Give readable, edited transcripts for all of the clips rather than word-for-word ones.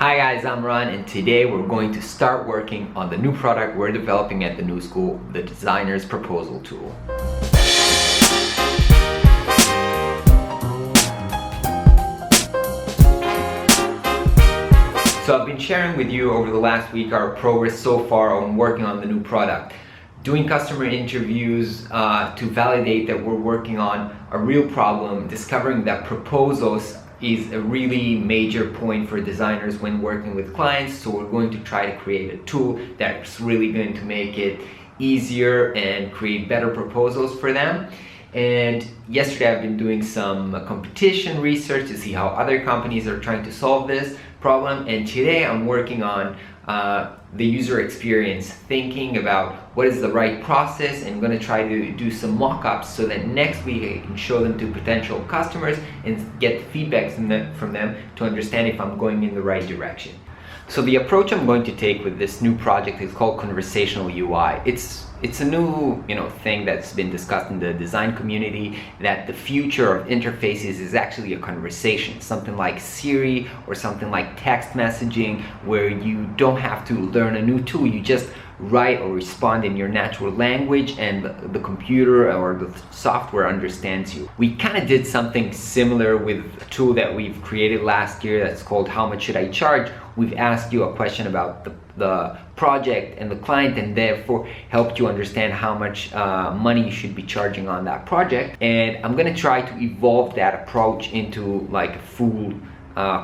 Hi guys, I'm Ron, and today we're going to start working on the new product we're developing at the nuSchool, the Designer's Proposal Tool. So I've been sharing with you over the last week our progress so far on working on the new product. Doing customer interviews to validate that we're working on a real problem, discovering that proposals is a really major point for designers when working with clients. So we're going to try to create a tool that's really going to make it easier and create better proposals for them. And yesterday I've been doing some competition research to see how other companies are trying to solve this problem, and today I'm working on the user experience, thinking about what is the right process, and I'm going to try to do some mock-ups so that next week I can show them to potential customers and get feedback from them to understand if I'm going in the right direction. So the approach I'm going to take with this new project is called Conversational UI. It's a new thing that's been discussed in the design community, that the future of interfaces is actually a conversation, something like Siri or something like text messaging, where you don't have to learn a new tool, you just write or respond in your natural language and the computer or the software understands you. We kind of did something similar with a tool that we've created last year that's called How Much Should I Charge? We've asked you a question about the project and the client, and therefore helped you understand how much money you should be charging on that project. And I'm going to try to evolve that approach into like a full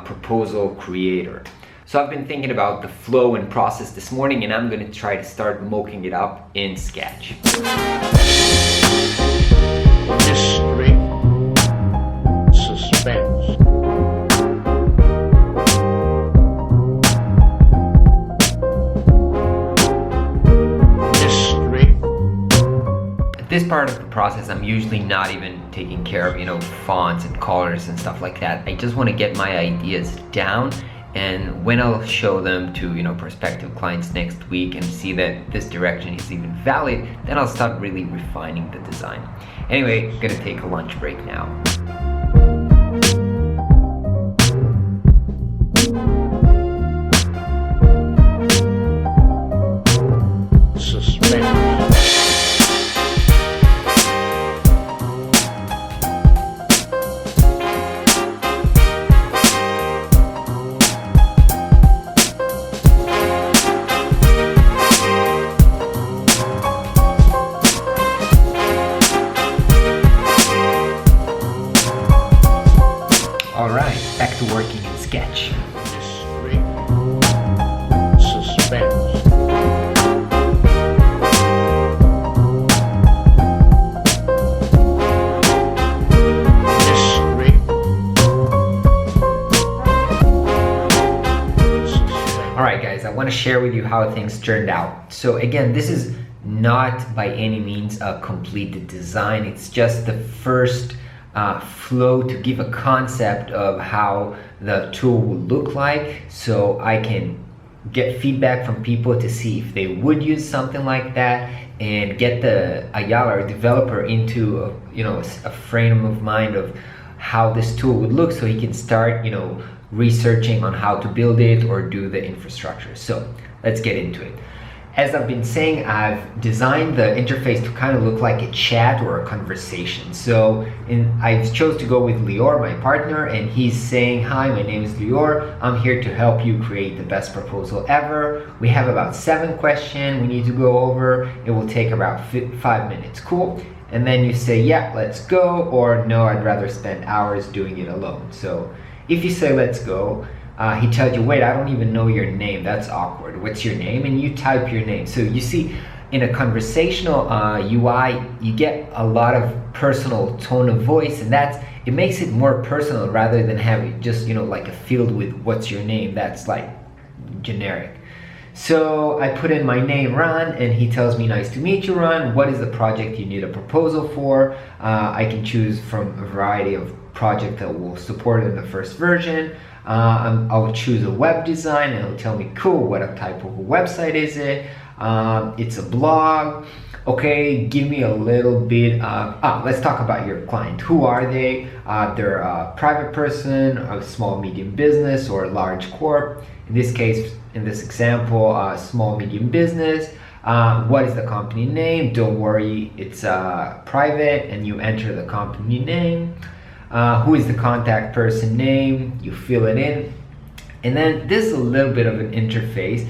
proposal creator. So I've been thinking about the flow and process this morning, and I'm going to try to start mocking it up in Sketch. Mystery, suspense. At this part of the process, I'm usually not even taking care of fonts and colors and stuff like that. I just want to get my ideas down, and when I'll show them to prospective clients next week and see that this direction is even valid, then I'll start really refining the design. Anyway, I'm gonna take a lunch break now. Alright, back to working in Sketch. Mystery, suspense. Mystery, Alright guys, I want to share with you how things turned out. So again, this is not by any means a completed design. It's just the first flow to give a concept of how the tool will look like, so I can get feedback from people to see if they would use something like that, and get the Ayala or developer into a frame of mind of how this tool would look, so he can start researching on how to build it or do the infrastructure. So let's get into it. As I've been saying, I've designed the interface to kind of look like a chat or a conversation. So I chose to go with Lior, my partner, and he's saying, "Hi, my name is Lior. I'm here to help you create the best proposal ever. We have about 7 questions we need to go over. It will take about 5 minutes. Cool?" And then you say, "Yeah, let's go," or "No, I'd rather spend hours doing it alone." So if you say "let's go," he tells you, "Wait, I don't even know your name. That's awkward. What's your name?" And you type your name. So you see, in a conversational UI, you get a lot of personal tone of voice, and it makes it more personal rather than having just like a field with "what's your name." That's like generic. So I put in my name, Ron, and he tells me, "Nice to meet you, Ron. What is the project you need a proposal for?" I can choose from a variety of projects that will support it in the first version. I'll choose a web design, and it'll tell me, cool, what type of a website is it? It's a blog. Okay, give me a little bit of, let's talk about your client. Who are they? They're a private person, a small, medium business, or a large corp. In this case, in this example, small, medium business. What is the company name? Don't worry, it's private, and you enter the company name. Who is the contact person name? You fill it in. And then this is a little bit of an interface.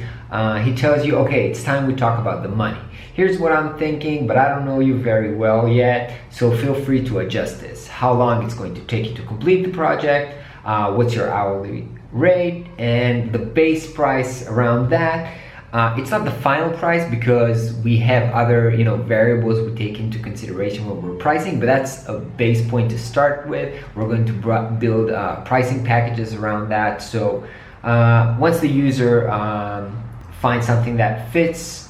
He tells you, okay, it's time we talk about the money. Here's what I'm thinking, but I don't know you very well yet, so feel free to adjust this. How long it's going to take you to complete the project, what's your hourly rate, and the base price around that. It's not the final price because we have other variables we take into consideration when we're pricing, but that's a base point to start with. We're going to build pricing packages around that. So once the user finds something that fits,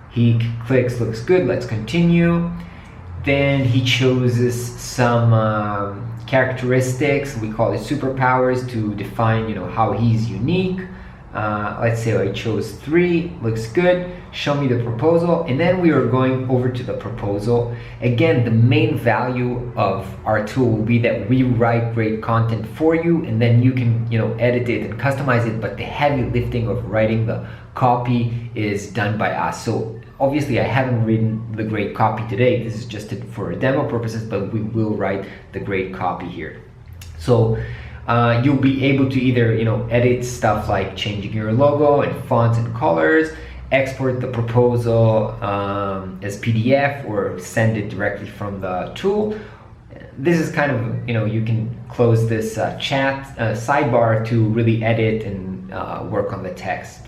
he clicks looks good, let's continue. Then he chooses some characteristics, we call it superpowers, to define how he's unique. Let's say I chose 3, looks good, show me the proposal, and then we are going over to the proposal. Again, the main value of our tool will be that we write great content for you, and then you can edit it and customize it, but the heavy lifting of writing the copy is done by us. So obviously I haven't written the great copy today, this is just for demo purposes, but we will write the great copy here. So you'll be able to either edit stuff like changing your logo and fonts and colors, export the proposal as PDF, or send it directly from the tool. This is kind of you can close this chat sidebar to really edit and work on the text.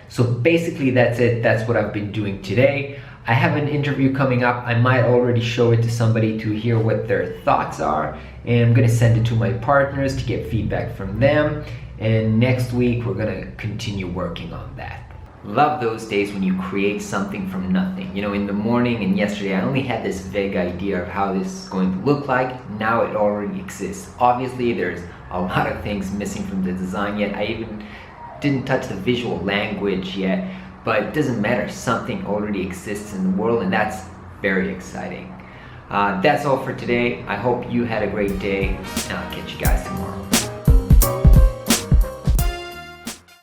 So basically that's it. That's what I've been doing today. I have an interview coming up. I might already show it to somebody to hear what their thoughts are, and I'm gonna send it to my partners to get feedback from them, and next week we're gonna continue working on that. Love those days when you create something from nothing. In the morning and yesterday I only had this vague idea of how this is going to look like. Now it already exists. Obviously there's a lot of things missing from the design yet. I even didn't touch the visual language yet, but it doesn't matter, something already exists in the world, and that's very exciting. That's all for today. I hope you had a great day, and I'll catch you guys tomorrow.